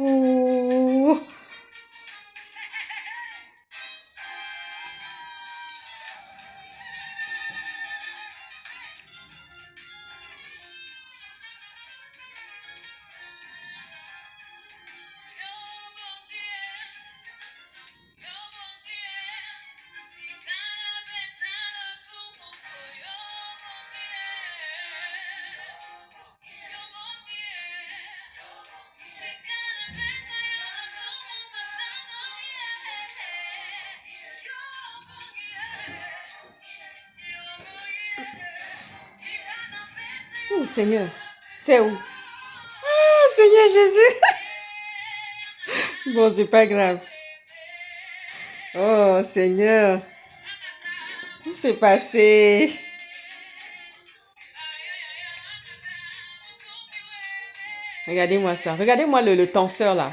Oh. Oh, Seigneur, c'est où? Ah, Seigneur Jésus. Bon, c'est pas grave. Oh, Seigneur, qu'est-ce qui s'est passé? Regardez-moi ça. Regardez-moi le tenseur là.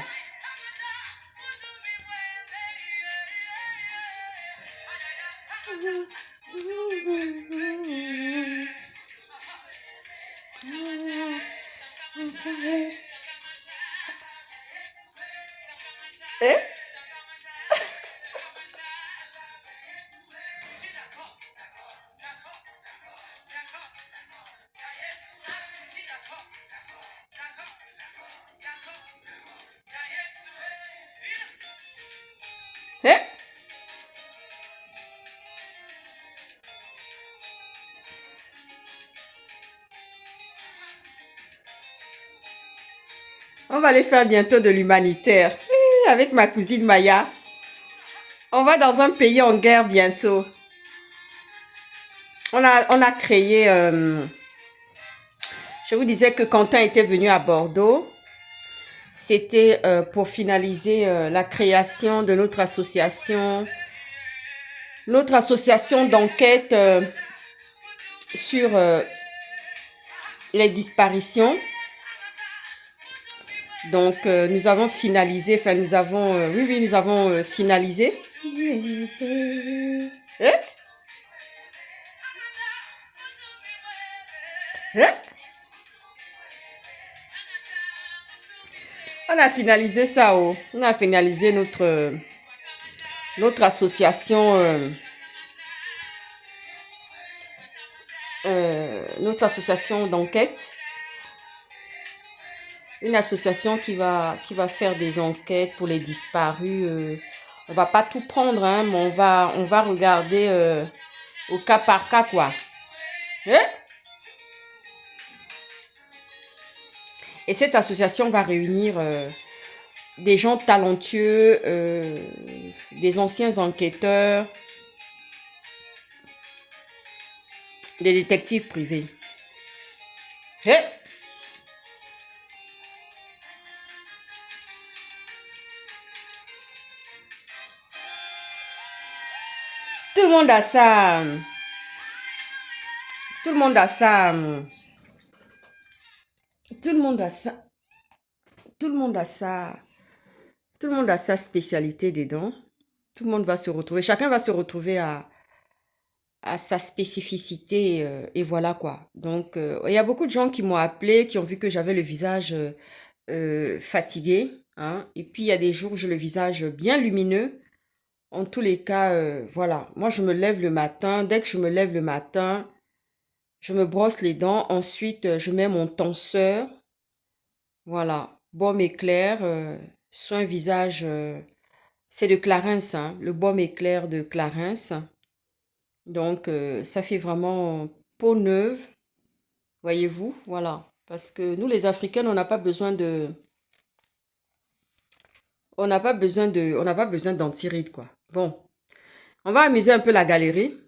Eh? Eh? On va aller faire bientôt de l'humanitaire. Avec ma cousine Maya. On va dans un pays en guerre bientôt. On a créé... je vous disais que Quentin était venu à Bordeaux. C'était pour finaliser la création de notre association d'enquête sur les disparitions. Donc, nous avons finalisé, enfin, nous avons finalisé. Hein? Hein? On a finalisé ça, oh. On a finalisé notre association, d'enquête. Une association qui va faire des enquêtes pour les disparus. On va pas tout prendre, hein, mais on va regarder au cas par cas, quoi. Hein? Et cette association va réunir des gens talentueux, des anciens enquêteurs, des détectives privés. Hein? Tout le monde a ça. Tout le monde a ça. Tout le monde a ça. Tout le monde a ça. Tout le monde a sa spécialité dedans. Tout le monde va se retrouver. Chacun va se retrouver à sa spécificité. Et voilà quoi. Donc, il y a beaucoup de gens qui m'ont appelé, qui ont vu que j'avais le visage fatigué. Hein, et puis, il y a des jours où j'ai le visage bien lumineux. En tous les cas, voilà. Moi, je me lève le matin. Dès que je me lève le matin, je me brosse les dents. Ensuite, je mets mon tenseur. Voilà. Baume éclair. Soin visage. C'est de Clarins. Hein, le baume éclair de Clarins. Donc, ça fait vraiment peau neuve. Voyez-vous? Voilà. Parce que nous, les Africains, on n'a pas besoin de... On n'a pas besoin d'anti-rides, quoi. Bon. On va amuser un peu la galerie.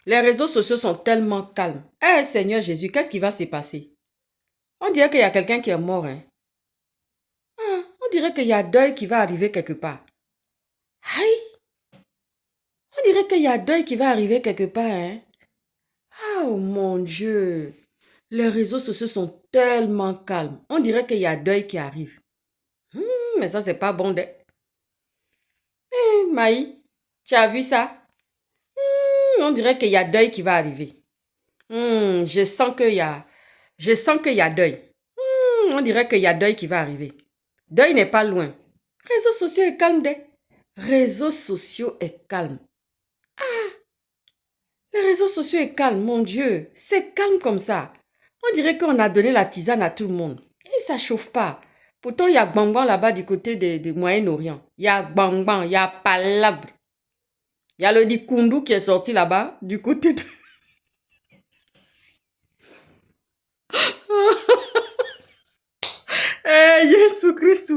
Les réseaux sociaux sont tellement calmes. Eh, Seigneur Jésus, qu'est-ce qui va se passer? On dirait qu'il y a quelqu'un qui est mort, hein. Ah, on dirait qu'il y a deuil qui va arriver quelque part. Aïe! On dirait qu'il y a deuil qui va arriver quelque part, hein? Oh mon Dieu! Les réseaux sociaux sont tellement calmes. On dirait qu'il y a deuil qui arrive. Mais ça, c'est pas bon. Maï, tu as vu ça? On dirait qu'il y a deuil qui va arriver. Je sens qu'il y a deuil. On dirait qu'il y a deuil qui va arriver. Deuil n'est pas loin. Réseaux sociaux est calme, des. Réseaux sociaux est calme. Les réseaux sociaux est calme, mon Dieu. C'est calme comme ça. On dirait qu'on a donné la tisane à tout le monde. Et ça chauffe pas. Pourtant, il y a Gbangban là-bas du côté du Moyen-Orient. Il y a Gbangban, il y a Palabre. Il y a le Dikundu qui est sorti là-bas du côté de... Jésus Christ.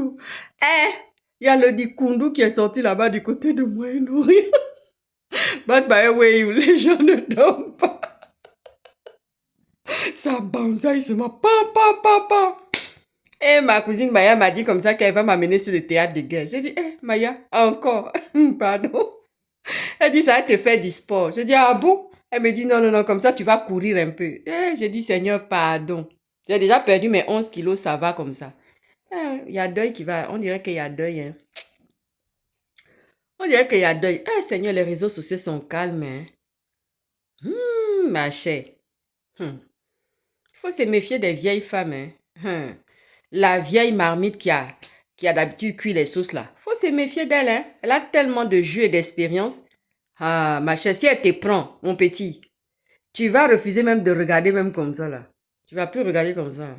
Il y a le Dikundu qui est sorti là-bas du côté de Moyen-Orient. But by the way, les gens ne dorment pas. Ça banzaille seulement. Pam, pam, pam, pam. Et ma cousine Maya m'a dit comme ça qu'elle va m'amener sur le théâtre de guerre. J'ai dit, Maya, encore. Pardon. Elle dit, ça va te faire du sport. J'ai dit, ah bon? Elle me dit, non, non, non, comme ça, tu vas courir un peu. J'ai dit, Seigneur, pardon. J'ai déjà perdu mes 11 kilos, ça va comme ça. Il y a deuil qui va. On dirait qu'il y a deuil. Hein. On dirait qu'il y a deuil. Seigneur, les réseaux sociaux sont calmes. Hein. Ma chère. Il faut se méfier des vieilles femmes. Hein. La vieille marmite qui a d'habitude cuit les sauces là. Faut se méfier d'elle. Hein. Elle a tellement de jus et d'expérience. Ah, ma chère, si elle te prend, mon petit, tu vas refuser même de regarder même comme ça là. Tu vas plus regarder comme ça. Là.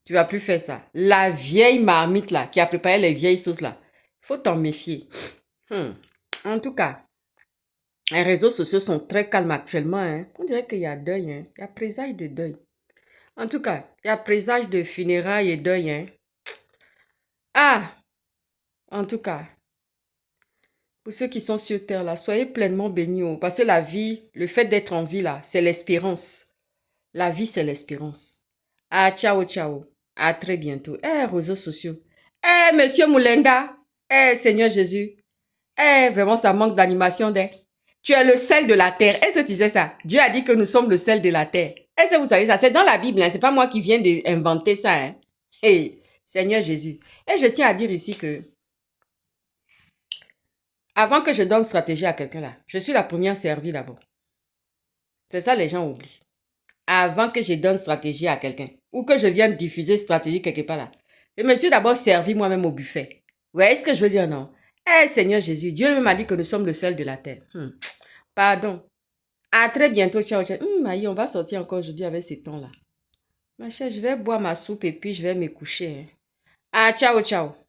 Tu vas plus faire ça. La vieille marmite là, qui a préparé les vieilles sauces là, faut t'en méfier. En tout cas, les réseaux sociaux sont très calmes actuellement. Hein. On dirait qu'il y a deuil. Hein. Il y a présage de deuil. En tout cas, il y a présage de funérailles et deuil. Hein. En tout cas, pour ceux qui sont sur terre là, soyez pleinement bénis. Parce que la vie, le fait d'être en vie là, c'est l'espérance. La vie, c'est l'espérance. Ciao, ciao. À très bientôt. Réseaux sociaux. Monsieur Moulenda. Seigneur Jésus. Vraiment, ça manque d'animation. Tu es le sel de la terre. Est-ce que tu sais ça? Dieu a dit que nous sommes le sel de la terre. Est-ce que vous savez ça? C'est dans la Bible. Hein? C'est pas moi qui viens d'inventer ça. Hein? Seigneur Jésus. Et je tiens à dire ici que avant que je donne stratégie à quelqu'un là, je suis la première servie d'abord. C'est ça les gens oublient. Avant que je donne stratégie à quelqu'un ou que je vienne diffuser stratégie quelque part là, je me suis d'abord servi moi-même au buffet. Vous voyez ce que je veux dire, non? Seigneur Jésus, Dieu m'a dit que nous sommes le sel de la terre. Pardon. À très bientôt. Ciao, ciao. Maï, on va sortir encore aujourd'hui avec ces temps-là. Ma chère, je vais boire ma soupe et puis je vais me coucher. Hein. Ciao, ciao.